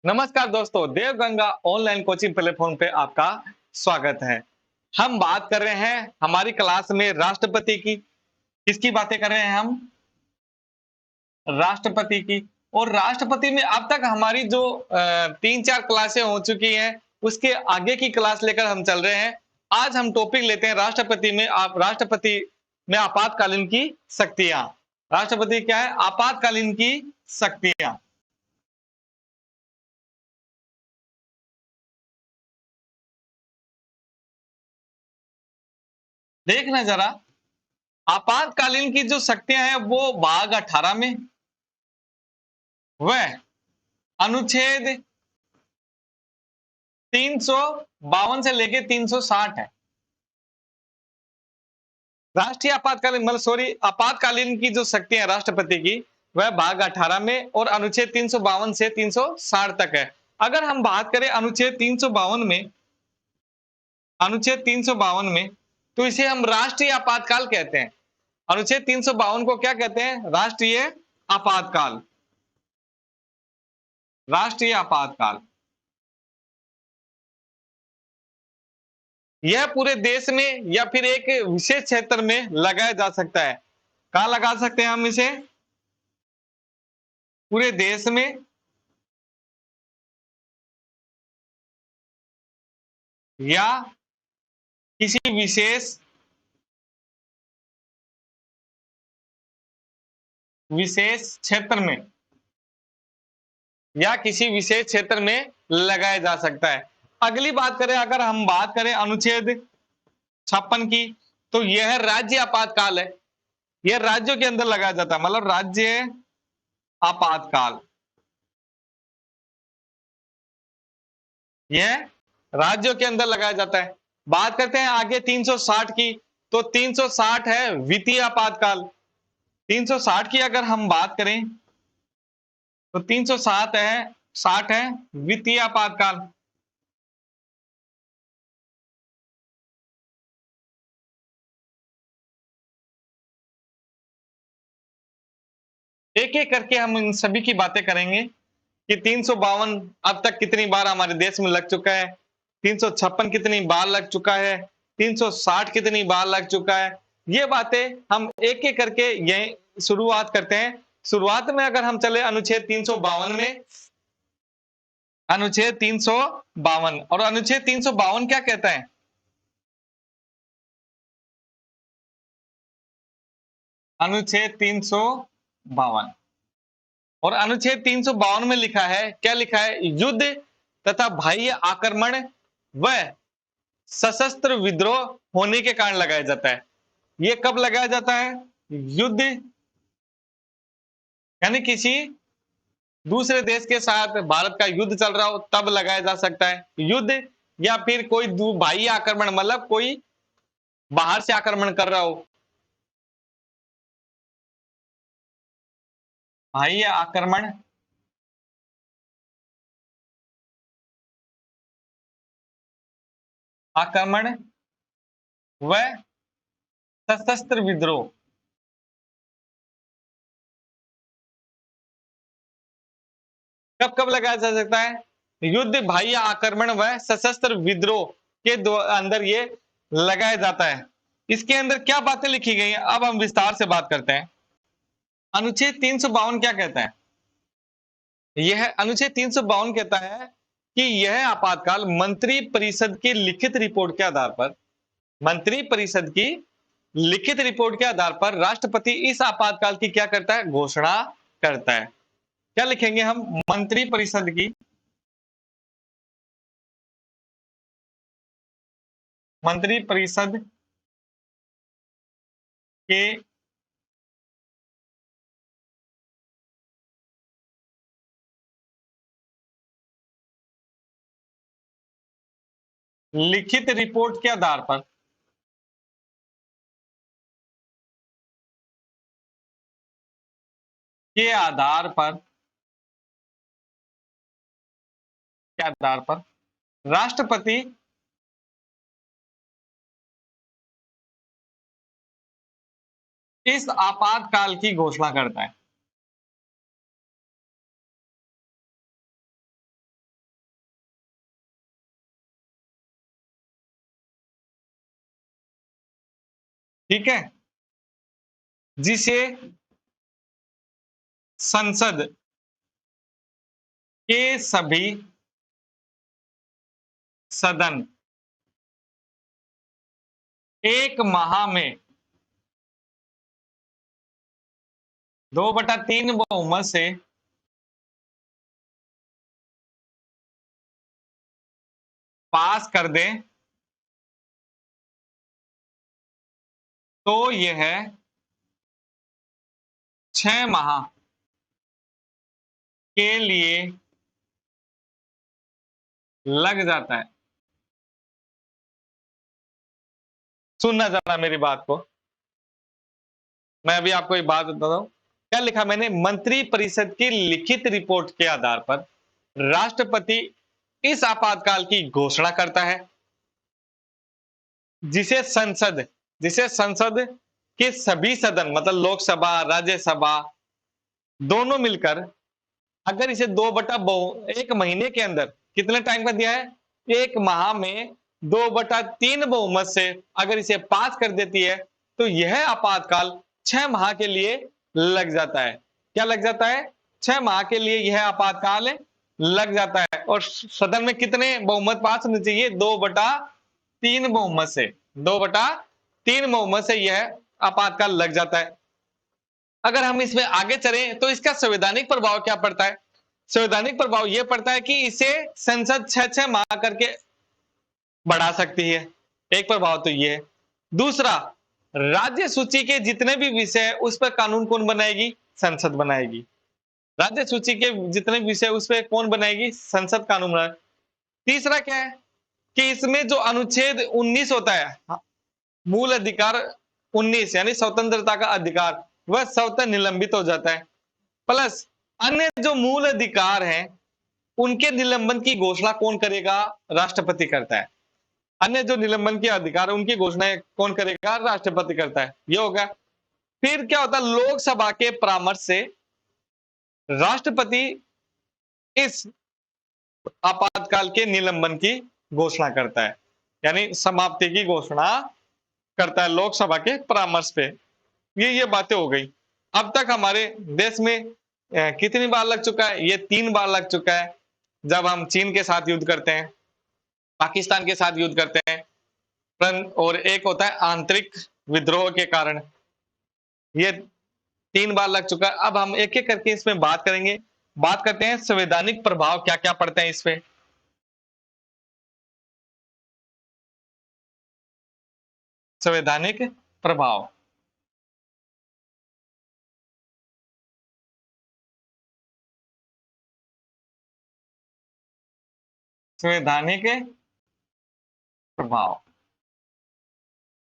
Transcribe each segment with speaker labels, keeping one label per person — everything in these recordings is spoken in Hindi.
Speaker 1: नमस्कार दोस्तों, देवगंगा ऑनलाइन कोचिंग प्लेटफॉर्म पे आपका स्वागत है। हम बात कर रहे हैं हमारी क्लास में राष्ट्रपति की। किसकी बातें कर रहे हैं हम? राष्ट्रपति की। और राष्ट्रपति में अब तक हमारी जो 3-4 क्लासें हो चुकी हैं, उसके आगे की क्लास लेकर हम चल रहे हैं। आज हम टॉपिक लेते हैं राष्ट्रपति में आपातकालीन की शक्तियाँ। राष्ट्रपति क्या है? आपातकालीन की शक्तियाँ। देखना जरा, आपातकालीन की जो शक्तियां हैं वो भाग 18 में वह अनुच्छेद 352 से लेके 360 है। राष्ट्रीय आपातकालीन मतलब सॉरी आपातकालीन की जो शक्तियां हैं राष्ट्रपति की, वह भाग 18 में और अनुच्छेद 352 से 360 तक है। अगर हम बात करें अनुच्छेद 352 में तो इसे हम राष्ट्रीय आपातकाल कहते हैं। अनुच्छेद 352 को क्या कहते हैं? राष्ट्रीय आपातकाल। राष्ट्रीय आपातकाल यह पूरे देश में या फिर एक विशेष क्षेत्र में लगाया जा सकता है। कहाँ लगा सकते हैं हम इसे? पूरे देश में या किसी विशेष विशेष क्षेत्र में या किसी विशेष क्षेत्र में लगाया जा सकता है। अगली बात करें, अगर हम बात करें अनुच्छेद 56 की, तो यह राज्य आपातकाल है। यह राज्यों के अंदर लगाया जाता है, मतलब राज्य आपातकाल। यह राज्यों के अंदर लगाया जाता है। बात करते हैं आगे 360 की, तो 360 है वित्तीय आपातकाल। 360 की अगर हम बात करें तो 360 है वित्तीय आपातकाल। एक एक करके हम इन सभी की बातें करेंगे कि 352 अब तक कितनी बार हमारे देश में लग चुका है, 356 कितनी बार लग चुका है, 360 कितनी बार लग चुका है। ये बातें हम एक एक करके यही शुरुआत करते हैं। शुरुआत में अगर हम चले अनुच्छेद 352 में, अनुच्छेद 352 और अनुच्छेद 352 क्या कहता है? अनुच्छेद 352 और अनुच्छेद 352 में लिखा है, क्या लिखा है? युद्ध तथा बाह्य आक्रमण व सशस्त्र विद्रोह होने के कारण लगाया जाता है। ये कब लगाया जाता है? युद्ध यानी किसी दूसरे देश के साथ भारत का युद्ध चल रहा हो तब लगाया जा सकता है युद्ध, या फिर कोई बाह्य आक्रमण मतलब कोई बाहर से आक्रमण कर रहा हो। बाह्य आक्रमण आक्रमण व सशस्त्र विद्रोह कब कब लगाया जा सकता है? युद्ध, बाह्य आक्रमण व सशस्त्र विद्रोह के अंदर ये लगाया जाता है। इसके अंदर क्या बातें लिखी गई हैं, अब हम विस्तार से बात करते हैं। अनुच्छेद 352 क्या कहता है? यह अनुच्छेद 352 कहता है कि यह आपातकाल मंत्री परिषद की लिखित रिपोर्ट के आधार पर, मंत्री परिषद की लिखित रिपोर्ट के आधार पर राष्ट्रपति इस आपातकाल की क्या करता है? घोषणा करता है। क्या लिखेंगे हम? मंत्री परिषद की, मंत्री परिषद के लिखित रिपोर्ट के आधार पर, के आधार पर, के आधार पर राष्ट्रपति इस आपातकाल की घोषणा करता है। ठीक है, जिसे संसद के सभी सदन 1 माह में 2/3 बहुमत से पास कर दें, तो यह 6 माह के लिए लग जाता है। सुनना जरा मेरी बात को। मैं अभी आपको एक बात बताता हूं। क्या लिखा मैंने? मंत्री परिषद की लिखित रिपोर्ट के आधार पर राष्ट्रपति इस आपातकाल की घोषणा करता है, जिसे संसद जिसे संसद के सभी सदन मतलब लोकसभा, राज्यसभा दोनों मिलकर, अगर इसे 1 महीने के अंदर कितने टाइम का दिया है? 1 माह में 2/3 बहुमत से अगर इसे पास कर देती है, तो यह आपातकाल 6 माह के लिए लग जाता है। क्या लग जाता है? 6 माह के लिए यह आपातकाल लग जाता है। और सदन में कितने बहुमत पास होने चाहिए? 2/3 बहुमत से 2/3 बहुमत से यह आपातकाल लग जाता है। अगर हम इसमें आगे चलें तो इसका संवैधानिक प्रभाव क्या पड़ता है? संवैधानिक प्रभाव यह पड़ता है कि इसे संसद 6-6 माह करके बढ़ा सकती है। एक प्रभाव तो ये है। दूसरा, राज्य सूची के जितने भी विषय है उस पर कानून कौन बनाएगी? संसद बनाएगी। राज्य सूची के जितने विषय उस पर कौन बनाएगी? संसद कानून बनाए। तीसरा क्या है कि इसमें जो अनुच्छेद 19 होता है, मूल अधिकार 19 यानी स्वतंत्रता का अधिकार, वह स्वतः निलंबित हो जाता है। प्लस अन्य जो मूल अधिकार हैं, उनके निलंबन की घोषणा कौन करेगा? राष्ट्रपति करता है। अन्य जो निलंबन के अधिकार है, उनकी घोषणा कौन करेगा? राष्ट्रपति करता है। ये होगा। फिर क्या होता है? लोकसभा के परामर्श से राष्ट्रपति इस आपातकाल के निलंबन की घोषणा करता है, यानी समाप्ति की घोषणा करता है लोकसभा के परामर्श पे। ये बातें हो गई। अब तक हमारे देश में कितनी बार लग चुका है? ये 3 बार लग चुका है। जब हम चीन के साथ युद्ध करते हैं, पाकिस्तान के साथ युद्ध करते हैं, और एक होता है आंतरिक विद्रोह के कारण। ये 3 बार लग चुका है। अब हम एक-एक करके इसमें बात करेंगे। बात करते हैं संवैधानिक प्रभाव क्या-क्या पड़ते हैं इस पे। संवैधानिक प्रभाव। संवैधानिक प्रभाव।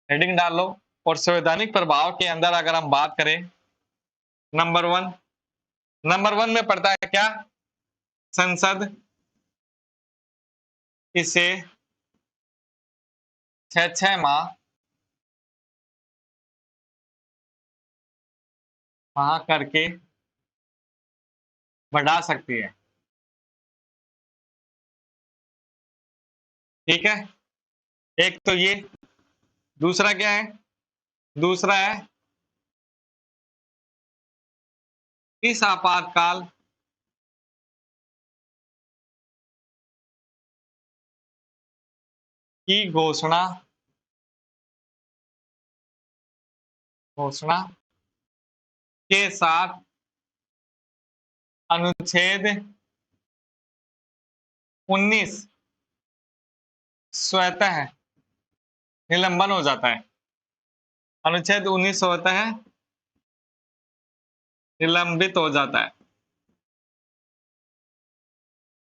Speaker 1: हेडिंग डाल लो। और संवैधानिक प्रभाव के अंदर अगर हम बात करें, नंबर 1 नंबर 1 में पड़ता है क्या? संसद इसे 6-6 माह करके बढ़ा सकती है। ठीक है, एक तो ये। दूसरा क्या है? दूसरा है इस आपातकाल की घोषणा के साथ अनुच्छेद 19 स्वतः निलंबन हो जाता है। अनुच्छेद 19 स्वतः निलंबित हो जाता है।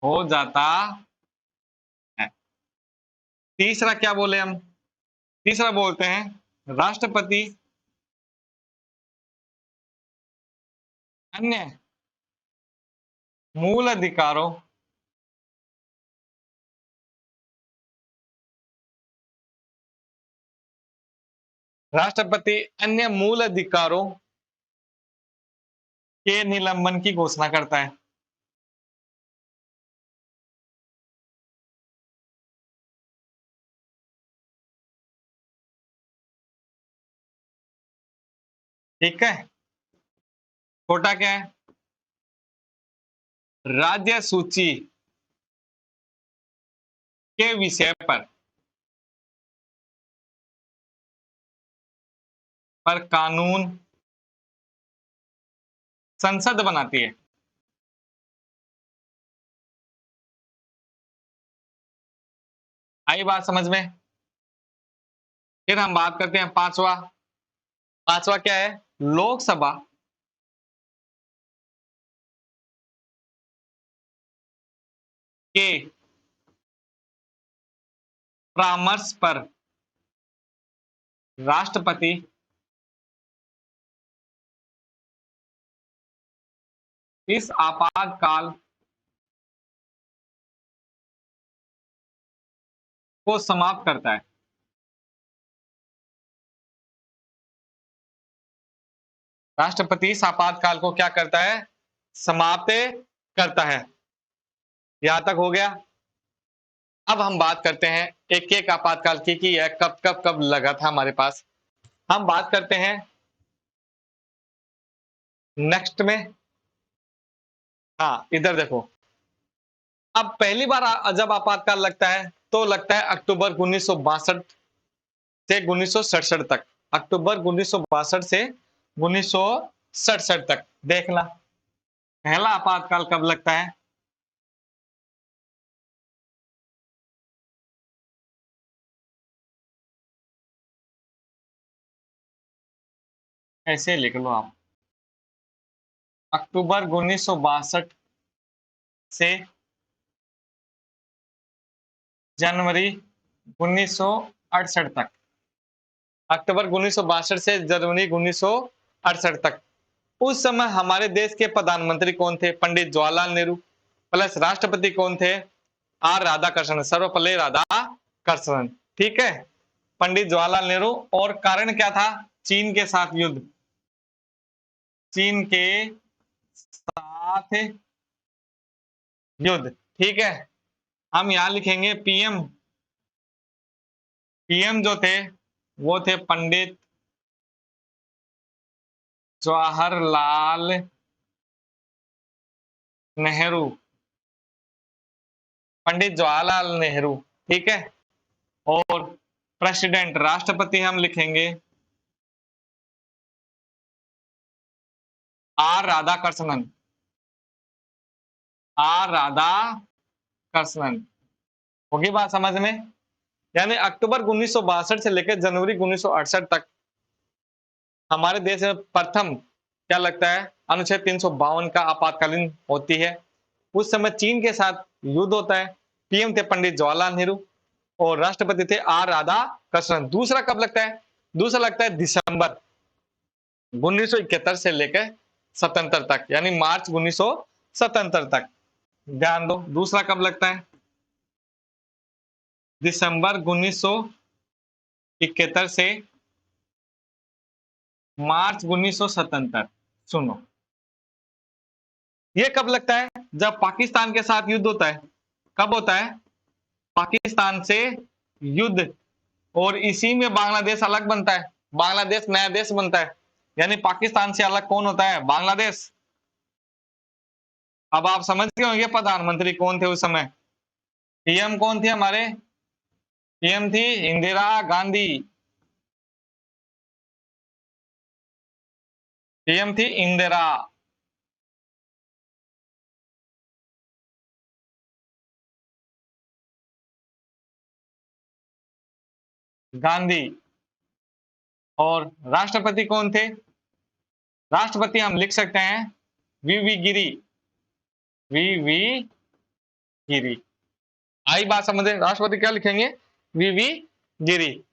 Speaker 1: हो जाता है। तीसरा क्या बोले हम? तीसरा बोलते हैं राष्ट्रपति अन्य मूल अधिकारों राष्ट्रपति अन्य मूल अधिकारों के निलंबन की घोषणा करता है। ठीक है। छोटा क्या है? राज्य सूची के विषय पर कानून संसद बनाती है। आई बात समझ में? फिर हम बात करते हैं पांचवा। पांचवा क्या है? लोकसभा के परामर्श पर राष्ट्रपति इस आपातकाल को समाप्त करता है। राष्ट्रपति इस आपातकाल को क्या करता है? समाप्त करता है। यहां तक हो गया। अब हम बात करते हैं एक एक आपातकाल की यह कब कब कब लगा था हमारे पास। हम बात करते हैं नेक्स्ट में। हाँ, इधर देखो। अब पहली बार जब आपातकाल लगता है तो लगता है अक्टूबर 1962 से 1967 तक। अक्टूबर 1962 से 1967 तक देखना। पहला आपातकाल कब लगता है? ऐसे लिख लो आप। अक्टूबर 1962 से जनवरी 1968 तक। अक्टूबर 1962 से जनवरी 1968 तक। उस समय हमारे देश के प्रधानमंत्री कौन थे? पंडित जवाहरलाल नेहरू। प्लस राष्ट्रपति कौन थे? आर राधाकृष्णन, सर्वपल्ली राधाकृष्णन। ठीक है, पंडित जवाहरलाल नेहरू। और कारण क्या था? चीन के साथ युद्ध। चीन के साथ युद्ध। ठीक है, हम यहां लिखेंगे पीएम। पीएम जो थे वो थे पंडित जवाहरलाल नेहरू। पंडित जवाहरलाल नेहरू। ठीक है। और प्रेसिडेंट, राष्ट्रपति हम लिखेंगे आर राधाकृष्णन। आर राधाकृष्णन। होगी बात समझ में? यानी अक्टूबर 1962 से लेकर जनवरी 1968 तक हमारे देश में प्रथम क्या लगता है? अनुच्छेद 352 का आपातकालीन होती है। उस समय चीन के साथ युद्ध होता है। पीएम थे पंडित जवाहरलाल नेहरू और राष्ट्रपति थे आर राधाकृष्णन। दूसरा कब लगता है? दूसरा लगता है दिसंबर 1971 से लेकर 77 तक, यानी मार्च 1977 तक। ध्यान दो, दूसरा कब लगता है? दिसंबर 1971 से मार्च 1977। सुनो, ये कब लगता है? जब पाकिस्तान के साथ युद्ध होता है। कब होता है? पाकिस्तान से युद्ध। और इसी में बांग्लादेश अलग बनता है। बांग्लादेश नया देश बनता है। यानी पाकिस्तान से अलग कौन होता है? बांग्लादेश। अब आप समझ गए होंगे प्रधानमंत्री कौन थे उस समय। पीएम कौन थे हमारे? पीएम थी इंदिरा गांधी। पीएम थी इंदिरा गांधी। और राष्ट्रपति कौन थे? राष्ट्रपति हम लिख सकते हैं वीवी गिरी। वीवी गिरी। आई बात समझे? राष्ट्रपति क्या लिखेंगे? वीवी गिरी।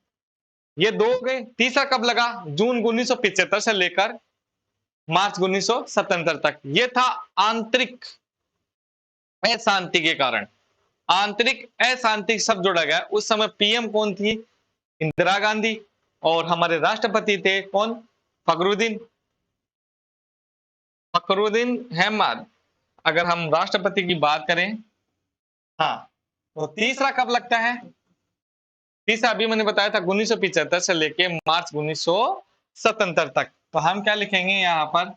Speaker 1: ये दो गए। तीसरा कब लगा? जून 1975 से लेकर मार्च 1977 तक। ये था आंतरिक अशांति के कारण। आंतरिक अशांति शब्द जोड़ा गया। उस समय पीएम कौन थी? इंदिरा गांधी। और हमारे राष्ट्रपति थे कौन? फखरुद्दीन फखरुद्दीन अहमद। अगर हम राष्ट्रपति की बात करें, हाँ, तो तीसरा कब लगता है? तीसरा अभी मैंने बताया था 1975 से लेके मार्च 1977 तक। तो हम क्या लिखेंगे यहाँ पर,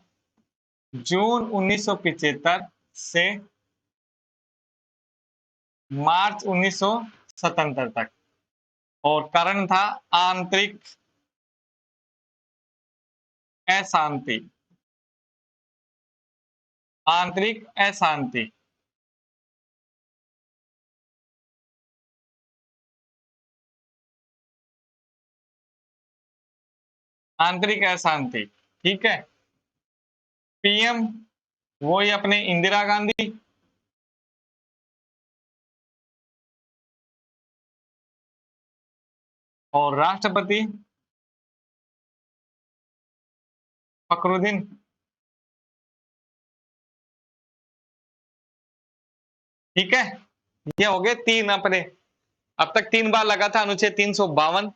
Speaker 1: जून 1975 से मार्च 1977 तक। और कारण था आंतरिक अशांति। आंतरिक अशांति। आंतरिक अशांति, ठीक है। पीएम वही अपने इंदिरा गांधी। और राष्ट्रपति फखरुद्दीन। ठीक है, ये हो गए तीन अपने। अब तक 3 बार लगा था अनुच्छेद 352।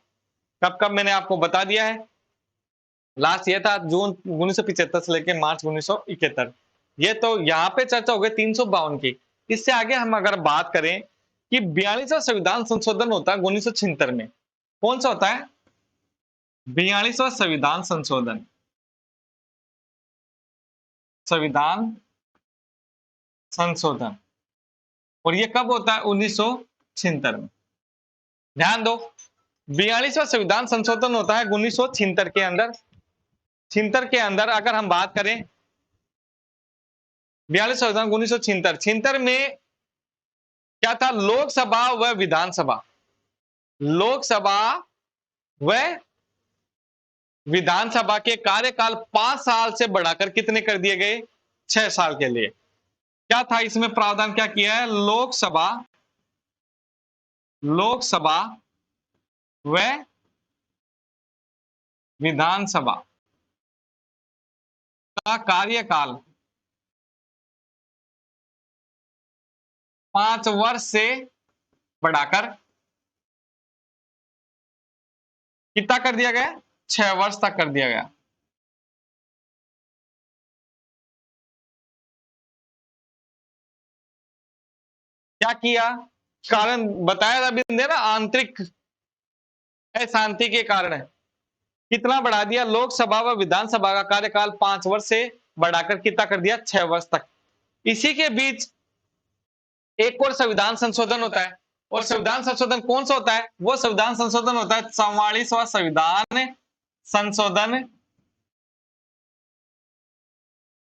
Speaker 1: कब कब मैंने आपको बता दिया है। लास्ट ये था जून 1975 से लेकर मार्च 1971। ये तो यहाँ पे चर्चा हो गई 352 की। इससे आगे हम अगर बात करें कि 42वां संविधान संशोधन होता है 1976 में। कौन सा होता है? 42वां संविधान संशोधन। संविधान संशोधन। और ये कब होता है? 1976 में। ध्यान दो, 42वां संविधान संशोधन होता है 1976 के अंदर। 76 के अंदर अगर हम बात करें, 42 संविधान 1976 में क्या था? लोकसभा व विधानसभा। लोकसभा व विधानसभा के कार्यकाल 5 साल से बढ़ाकर कितने कर दिए गए? 6 साल के लिए। क्या था इसमें प्रावधान? क्या किया है? लोकसभा व विधानसभा का कार्यकाल 5 वर्ष से बढ़ाकर कितना कर दिया गया? 6 वर्ष तक कर दिया गया। क्या किया? कारण बताया था अभी ना, आंतरिक अशांति के कारण है। कितना बढ़ा दिया? लोकसभा व विधानसभा का कार्यकाल 5 वर्ष से बढ़ाकर कितना कर दिया? 6 वर्ष तक। इसी के बीच एक और संविधान संशोधन होता है। और संविधान संशोधन कौन सा होता है? वो संविधान संशोधन होता है 44वां संविधान संशोधन।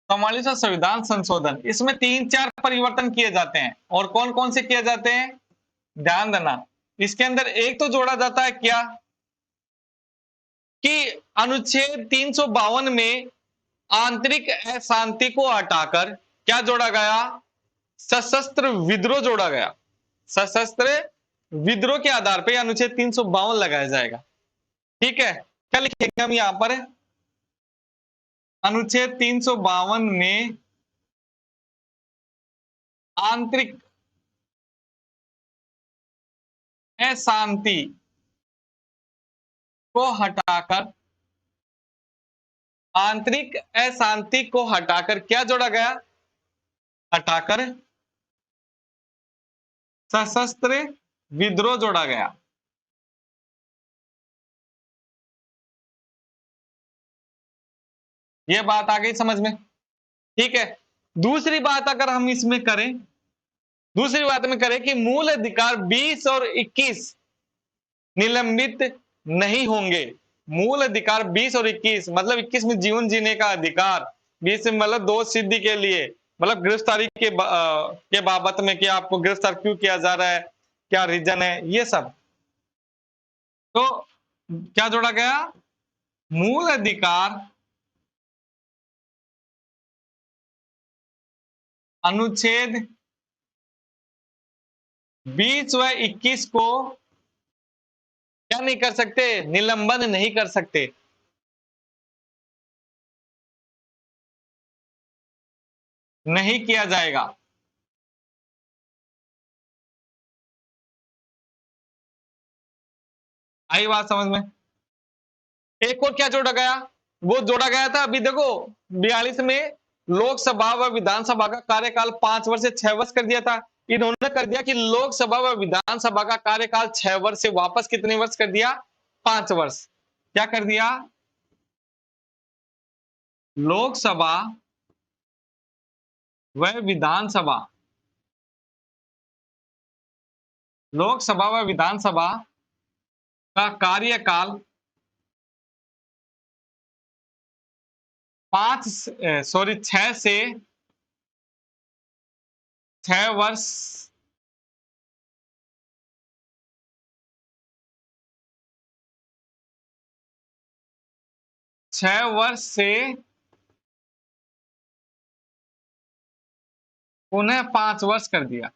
Speaker 1: 44वां संविधान संशोधन। इसमें 3-4 परिवर्तन किए जाते हैं। और कौन कौन से किए जाते हैं? ध्यान देना। इसके अंदर एक तो जोड़ा जाता है क्या कि अनुच्छेद 352 में आंतरिक अशांति को हटाकर क्या जोड़ा गया? सशस्त्र विद्रोह जोड़ा गया। सशस्त्र विद्रोह के आधार पर अनुच्छेद 352 लगाया जाएगा। ठीक है, क्या लिखेंगे हम यहां पर? अनुच्छेद 352 में आंतरिक अशांति को हटाकर, आंतरिक अशांति को हटाकर क्या जोड़ा गया? हटाकर सशस्त्र विद्रोह जोड़ा गया। यह बात आ गई समझ में? ठीक है। दूसरी बात अगर हम इसमें करें, दूसरी बात में करें कि मूल अधिकार 20 और 21 निलंबित नहीं होंगे। मूल अधिकार 20 और 21 मतलब 21 में जीवन जीने का अधिकार, 20 में मतलब दोष सिद्धि के लिए, मतलब गिरफ्तारी के बाबत में कि आपको गिरफ्तार क्यों किया जा रहा है, क्या रीजन है, ये सब। तो क्या जोड़ा गया? मूल अधिकार अनुच्छेद 20 व 21 को क्या नहीं कर सकते? निलंबन नहीं कर सकते। नहीं किया जाएगा। आई बात समझ में? एक और क्या जोड़ा गया? वो जोड़ा गया था अभी देखो 42 में लोकसभा व विधानसभा का कार्यकाल 5 वर्ष से 6 वर्ष कर दिया था। इन्होंने कर दिया कि लोकसभा व विधानसभा का कार्यकाल 6 वर्ष से वापस कितने वर्ष कर दिया? 5 वर्ष। क्या कर दिया? लोकसभा व विधानसभा, लोकसभा व विधानसभा का कार्यकाल 6 से 6 वर्ष 6 वर्ष से पुनः 5 वर्ष कर दिया।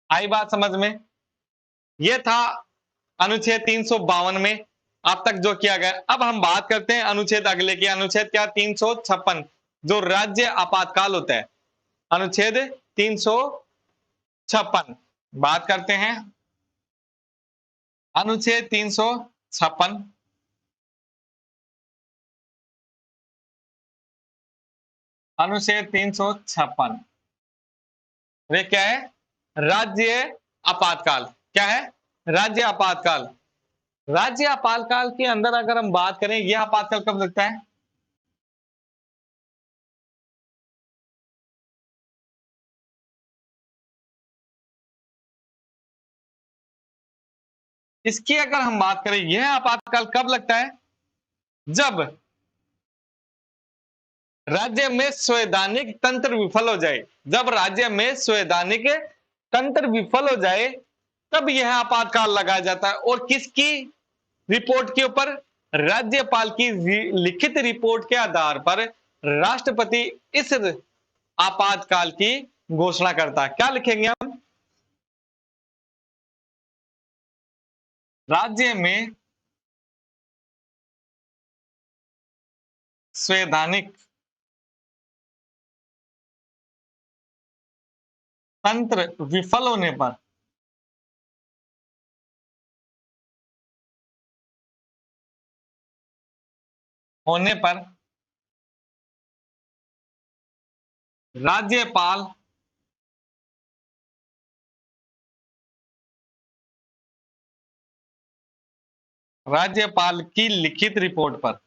Speaker 1: आई बात समझ में? यह था अनुच्छेद 352 में अब तक जो किया गया। अब हम बात करते हैं अनुच्छेद अगले की। अनुच्छेद क्या? 356, जो राज्य आपातकाल होता है। अनुच्छेद 356 बात करते हैं। अनुच्छेद 356, अनुच्छेद 356 वे क्या है? राज्य आपातकाल। क्या है? राज्य आपातकाल। राज्य आपातकाल के अंदर अगर हम बात करें, यह आपातकाल कब लगता है? इसकी अगर हम बात करें, यह आपातकाल कब लगता है? जब राज्य में संवैधानिक तंत्र विफल हो जाए। जब राज्य में संवैधानिक तंत्र विफल हो जाए, तब यह आपातकाल लगाया जाता है। और किसकी रिपोर्ट के ऊपर? राज्यपाल की लिखित रिपोर्ट के आधार पर राष्ट्रपति इस आपातकाल की घोषणा करता है। क्या लिखेंगे हम? राज्य में संवैधानिक तंत्र विफल होने पर राज्यपाल की लिखित रिपोर्ट पर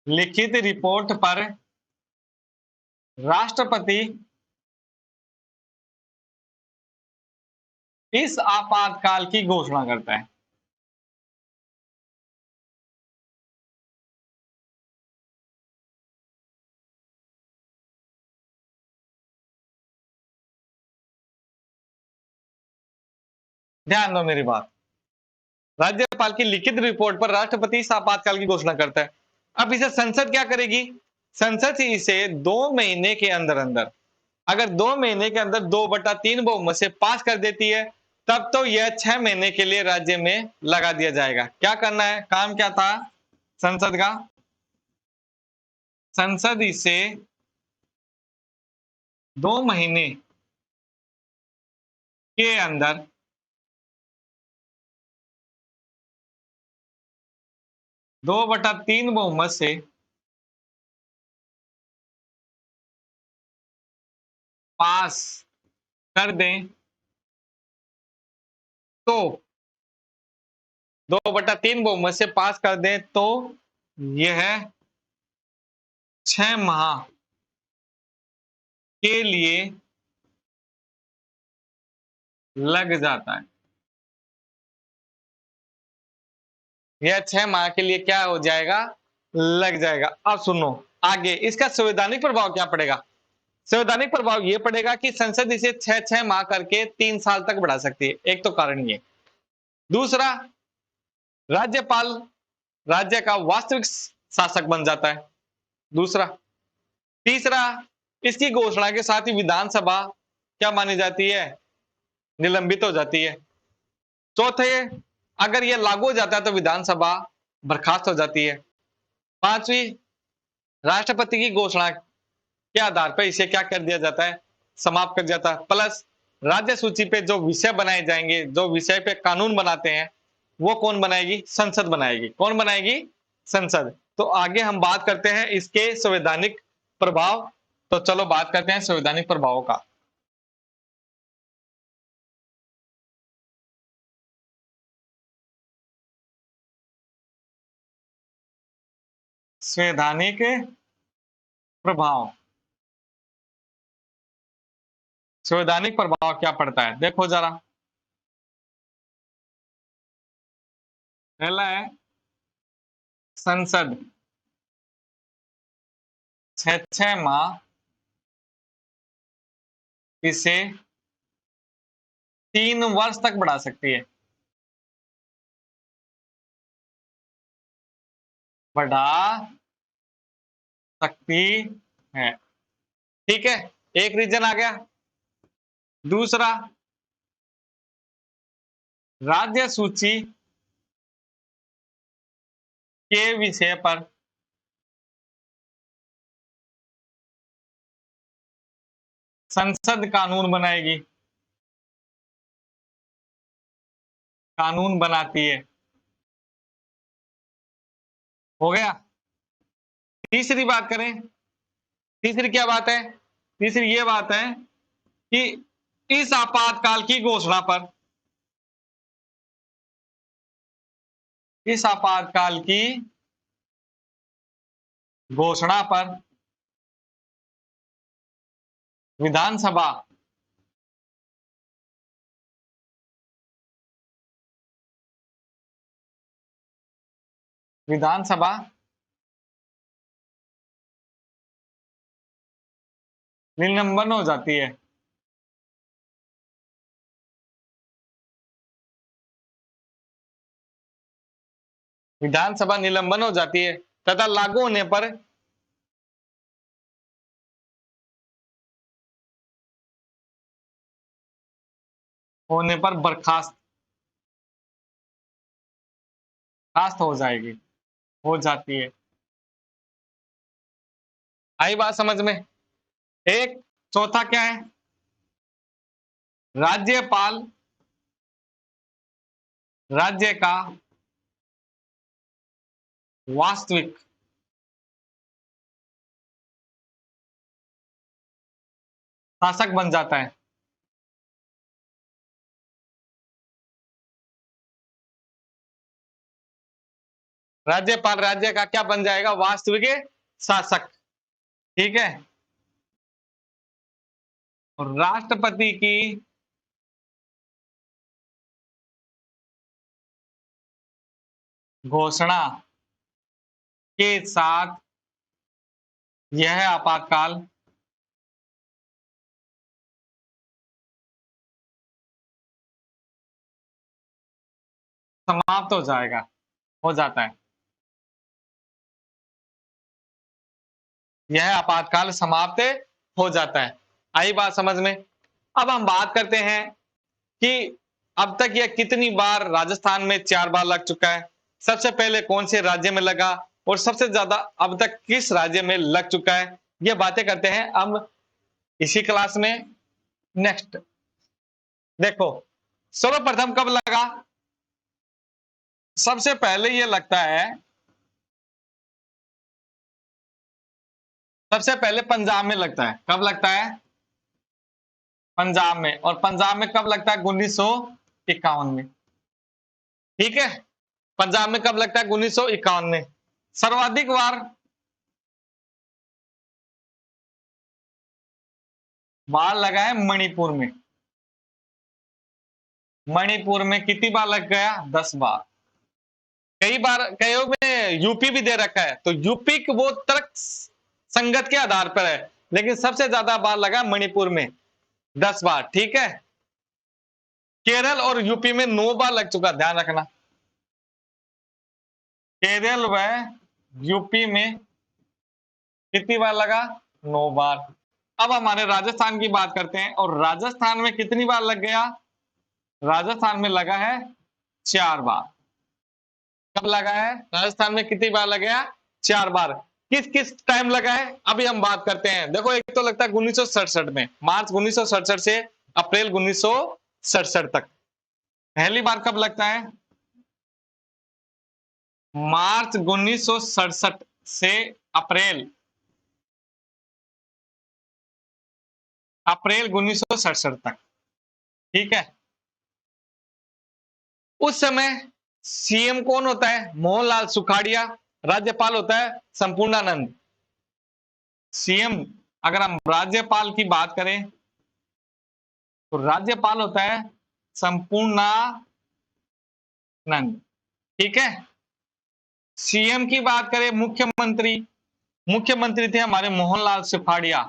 Speaker 1: लिखित रिपोर्ट पर राष्ट्रपति इस आपातकाल की घोषणा करता है। ध्यान दो मेरी बात। राज्यपाल की लिखित रिपोर्ट पर राष्ट्रपति इस आपातकाल की घोषणा करता है। अब इसे संसद क्या करेगी? संसद इसे 2 महीने के अंदर अंदर, अगर 2 महीने के अंदर 2/3 बहुमत से पास कर देती है, तब तो यह 6 महीने के लिए राज्य में लगा दिया जाएगा। क्या करना है? काम क्या था संसद का? संसद इसे 2 महीने के अंदर 2/3 बहुमत से पास कर दें तो 2/3 बहुमत से पास कर दें तो यह 6 माह के लिए लग जाता है। यह 6 माह के लिए क्या हो जाएगा? लग जाएगा। अब सुनो आगे, इसका संवैधानिक प्रभाव क्या पड़ेगा? संवैधानिक प्रभाव यह पड़ेगा कि संसद इसे 6 माह करके 3 साल तक बढ़ा सकती है। एक तो कारण ये। दूसरा, राज्यपाल राज्य का वास्तविक शासक बन जाता है। दूसरा। तीसरा, इसकी घोषणा के साथ ही विधानसभा क्या मानी जाती है? निलंबित हो जाती है। चौथे, अगर यह लागू हो जाता है तो विधानसभा बर्खास्त हो जाती है। पांचवी, राष्ट्रपति की घोषणा के आधार पर इसे क्या कर दिया जाता है? समाप्त कर जाता है। प्लस राज्य सूची पे जो विषय बनाए जाएंगे, जो विषय पे कानून बनाते हैं, वो कौन बनाएगी? संसद बनाएगी। कौन बनाएगी? संसद। तो आगे हम बात करते हैं इसके संवैधानिक प्रभाव। तो चलो बात करते हैं संवैधानिक प्रभावों का। संवैधानिक प्रभाव, संवैधानिक प्रभाव क्या पड़ता है, देखो जरा। पहला है संसद 6 माह इसे 3 वर्ष तक बढ़ा सकती है, बढ़ा सकती है। ठीक है, एक रीजन आ गया। दूसरा, राज्य सूची के विषय पर संसद कानून बनाएगी, कानून बनाती है। हो गया। तीसरी बात करें, तीसरी क्या बात है, तीसरी ये बात है कि इस आपातकाल की घोषणा पर, इस आपातकाल की घोषणा पर विधानसभा विधानसभा निलंबन हो जाती है। विधानसभा निलंबन हो जाती है तथा लागू होने पर बर्खास्त खास्त हो जाएगी, हो जाती है। आई बात समझ में। एक चौथा क्या है, राज्यपाल राज्य का वास्तविक शासक बन जाता है। राज्यपाल राज्य का क्या बन जाएगा, वास्तविक शासक। ठीक है, और राष्ट्रपति की घोषणा के साथ यह आपातकाल समाप्त हो जाएगा, हो जाता है। यह आपातकाल समाप्त हो जाता है। आई बात समझ में। अब हम बात करते हैं कि अब तक यह कितनी बार राजस्थान में 4 बार लग चुका है, सबसे पहले कौन से राज्य में लगा और सबसे ज्यादा अब तक किस राज्य में लग चुका है, ये बातें करते हैं अब इसी क्लास में। नेक्स्ट देखो, सर्वप्रथम कब लगा, सबसे पहले ये लगता है, सबसे पहले पंजाब में लगता है। कब लगता है, पंजाब में। और पंजाब में कब लगता है, 1951 में। ठीक है, पंजाब में कब लगता है, 1951 में। सर्वाधिक बार लगा है मणिपुर में। मणिपुर में कितनी बार लग गया, 10 बार। कई बार कईयों में यूपी भी दे रखा है, तो यूपी वो तर्क संगत के आधार पर है, लेकिन सबसे ज्यादा बार लगा मणिपुर में, 10 बार। ठीक है, केरल और यूपी में 9 बार लग चुका, ध्यान रखना। केरल व यूपी में कितनी बार लगा, 9 बार। अब हमारे राजस्थान की बात करते हैं, और राजस्थान में कितनी बार लग गया, राजस्थान में लगा है 4 बार। कब लगा है, राजस्थान में कितनी बार लगा है, 4 बार। किस किस टाइम लगा है, अभी हम बात करते हैं। देखो, एक तो लगता है 1967 में, मार्च 1967 से अप्रैल 1967 तक। पहली बार कब लगता है, मार्च 1967 से अप्रैल अप्रैल 1967 तक। ठीक है, उस समय सीएम कौन होता है? मोहनलाल सुखाड़िया। राज्यपाल होता है संपूर्णानंद। सीएम, अगर हम राज्यपाल की बात करें तो राज्यपाल होता है संपूर्णानंद। ठीक है, सीएम की बात करें, मुख्यमंत्री, मुख्यमंत्री थे हमारे मोहनलाल सुखाड़िया।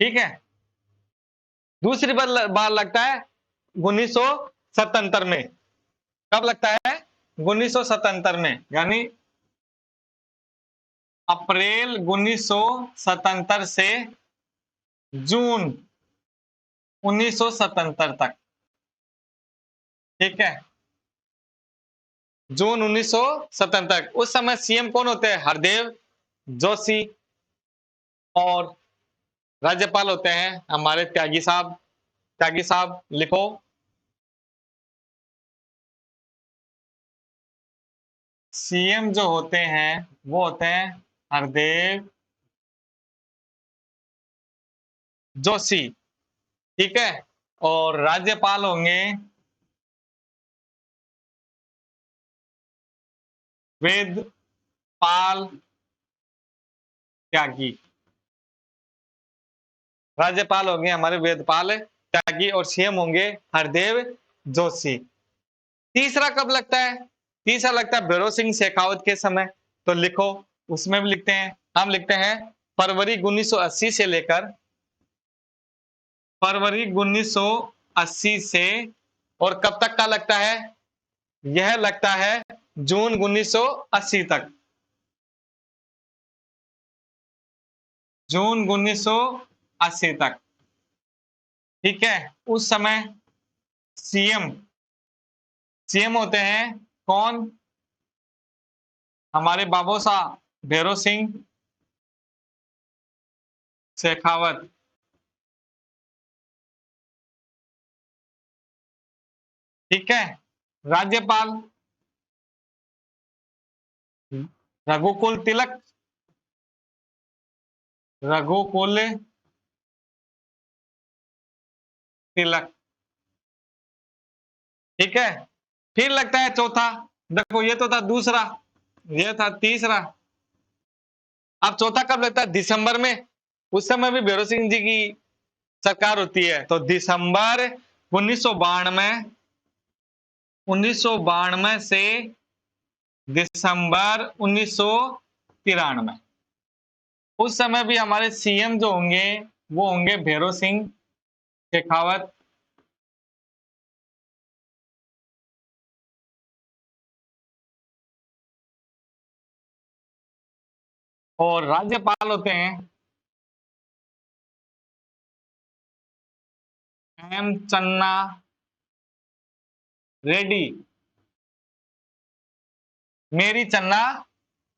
Speaker 1: ठीक है, दूसरी बार लगता है 1977 में। कब लगता है? 1977 में, यानी अप्रैल 1977 से जून 1977 तक। ठीक है, जून 1977 तक। उस समय सीएम कौन होते हैं? हरदेव जोशी। और राज्यपाल होते हैं हमारे त्यागी साहब। त्यागी साहब लिखो। सीएम जो होते हैं वो होते हैं हरदेव जोशी। ठीक है, और राज्यपाल होंगे वेदपाल त्यागी। राज्यपाल होंगे हमारे वेदपाल त्यागी और सीएम होंगे हरदेव जोशी। तीसरा कब लगता है? तीसरा लगता है भैरों सिंह शेखावत के समय। तो लिखो, उसमें भी लिखते हैं, हम लिखते हैं फरवरी 1980 से लेकर फरवरी 1980 से, और कब तक का लगता है? यह लगता है जून 1980 तक। जून 1980 तक। ठीक है, उस समय सीएम सीएम होते हैं कौन? हमारे बाबू साहब भैरों सिंह शेखावत। ठीक है, राज्यपाल रघुकुल तिलक। रघुकुल तिलक। ठीक है, फिर लगता है चौथा। देखो, ये तो था दूसरा, ये था तीसरा। अब चौथा कब लगता है? दिसंबर में। उस समय भी भैरों सिंह जी की सरकार होती है। तो दिसंबर 1992, 1992 से दिसंबर 1993। उस समय भी हमारे सीएम जो होंगे वो होंगे भैरों सिंह शेखावत। और राज्यपाल होते हैं एम चन्ना रेड्डी। मेरी चन्ना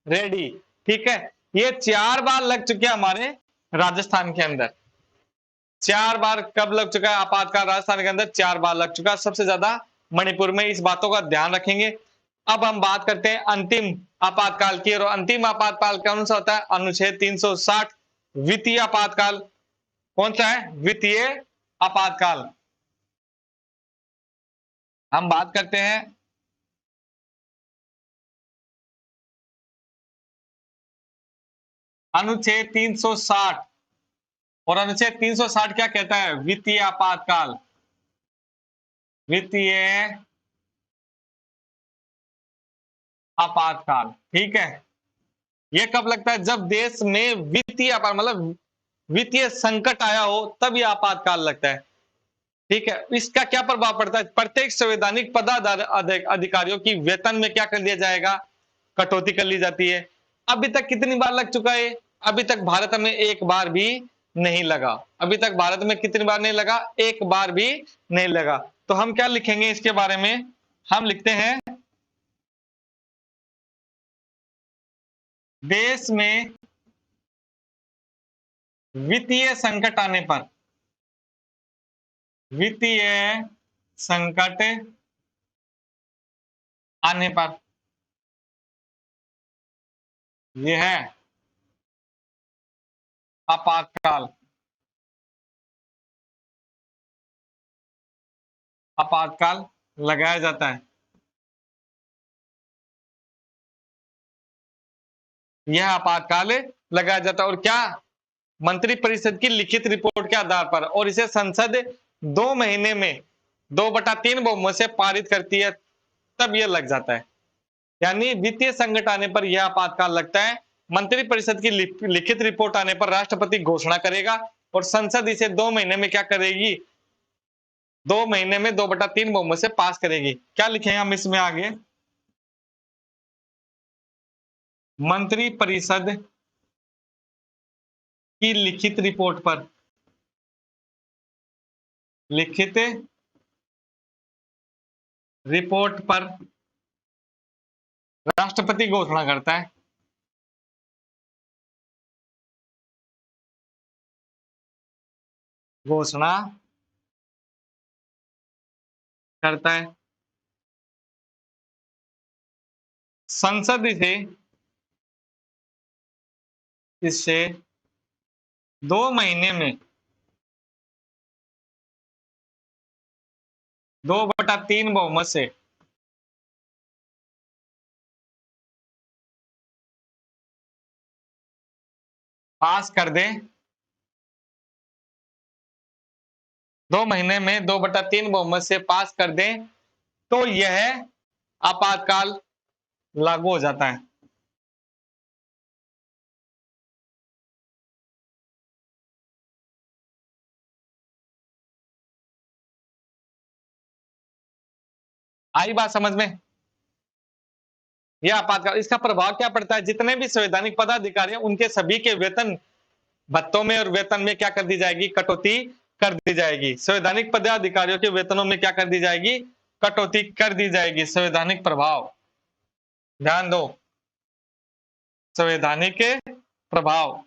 Speaker 1: रेड्डी। ठीक है, ये 4 बार लग चुके हैं हमारे राजस्थान के अंदर। 4 बार कब लग चुका है आपातकाल राजस्थान के अंदर? 4 बार लग चुका है, सबसे ज्यादा मणिपुर में। इस बातों का ध्यान रखेंगे। अब हम बात करते हैं अंतिम आपातकाल की, और अंतिम आपातकाल कौन सा होता है? अनुच्छेद 360 वित्तीय आपातकाल। कौन सा है? वित्तीय आपातकाल। हम बात करते हैं अनुच्छेद 360, और अनुच्छेद 360 क्या कहता है? वित्तीय आपातकाल। वित्तीय आपातकाल। ठीक है, यह कब लगता है? जब देश में वित्तीय आपात मतलब वित्तीय संकट आया हो, तब यह आपातकाल लगता है। ठीक है, इसका क्या प्रभाव पड़ता है? प्रत्येक संवैधानिक अधिकारियों की वेतन में क्या कर दिया जाएगा? कटौती कर ली जाती है। अभी तक कितनी बार लग चुका है? अभी तक भारत में एक बार भी नहीं लगा। अभी तक भारत में कितनी बार नहीं लगा? एक बार भी नहीं लगा। तो हम क्या लिखेंगे इसके बारे में? हम लिखते हैं देश में वित्तीय संकट आने पर वित्तीय संकट आने पर यह आपातकाल आपातकाल लगाया जाता है। यह आपातकाल लगाया जाता है और क्या मंत्रिपरिषद की लिखित रिपोर्ट के आधार पर, और इसे संसद 2 महीने में 2/3 बहुमत से पारित करती है, तब यह लग जाता है। यानी वित्तीय संकट आने पर यह आपातकाल लगता है। मंत्रिपरिषद की लिखित रिपोर्ट आने पर राष्ट्रपति घोषणा करेगा और संसद इसे 2 महीने में क्या करेगी, 2 महीने में 2/3 बहुमत से पास करेगी। क्या लिखेंगे हम इसमें आगे, मंत्रिपरिषद की लिखित रिपोर्ट पर राष्ट्रपति घोषणा करता है। घोषणा करता है। संसद इसे 2 महीने में 2/3 बहुमत से पास कर दे। 2 महीने में 2/3 बहुमत से पास कर दे तो यह आपातकाल लागू हो जाता है। आई बात समझ में? यह आपातकाल, इसका प्रभाव क्या पड़ता है, जितने भी संवैधानिक पदाधिकारी हैं उनके सभी के वेतन भत्तों में और वेतन में क्या कर दी जाएगी, कटौती कर दी जाएगी। संवैधानिक पदाधिकारियों के वेतनों में क्या कर दी जाएगी, कटौती कर दी जाएगी। संवैधानिक प्रभाव, ध्यान दो, संवैधानिक प्रभाव।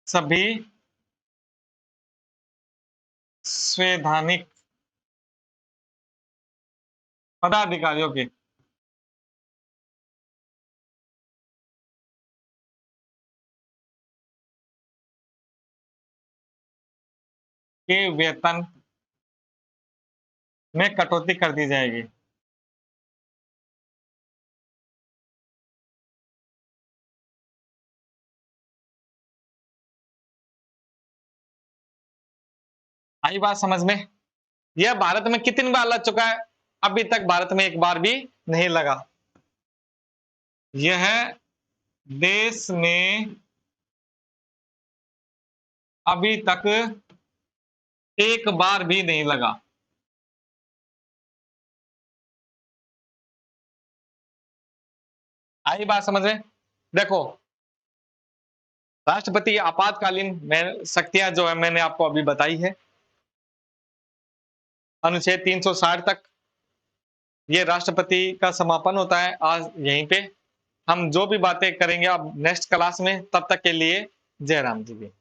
Speaker 1: सभी संवैधानिक पदाधिकारियों के वेतन में कटौती कर दी जाएगी। आई बात समझ में? यह भारत में कितनी बार लग चुका है? अभी तक भारत में एक बार भी नहीं लगा। यह देश में अभी तक एक बार भी नहीं लगा। आई बात समझ में? देखो, राष्ट्रपति आपातकालीन शक्तियां जो है मैंने आपको अभी बताई है, अनुच्छेद 360 तक ये राष्ट्रपति का समापन होता है। आज यहीं पे हम जो भी बातें करेंगे अब नेक्स्ट क्लास में, तब तक के लिए जय राम जी की।